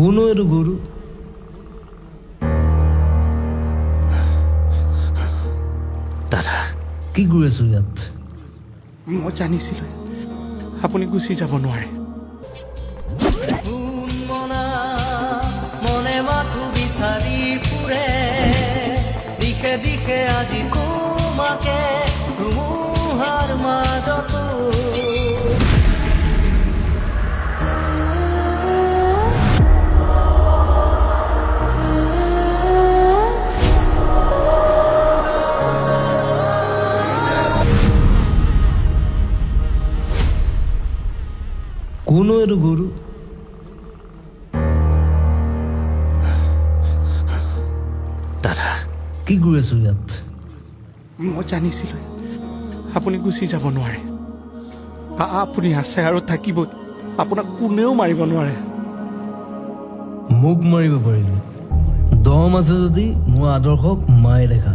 কোনো এইটো গৰু দাদা কি কৰি আছো ইয়াত মই জানিছিলোঁ আপুনি গুচি যাব নোৱাৰে মনে মাথো বিচাৰি ফুৰে দিশে দিশে আজি তোমাকে ধুমুহাৰ মাজতো কোনো এইটো গৰু দাদা কি কৰি আছো ইয়াত মই জানিছিলোঁ আপুনি গুচি যাব নোৱাৰে আপুনি আছে আৰু থাকিবই আপোনাক কোনেও মাৰিব নোৱাৰে মোক মাৰিব পাৰিবি দম আছে যদি মোৰ আদৰ্শক মায়ে দেখা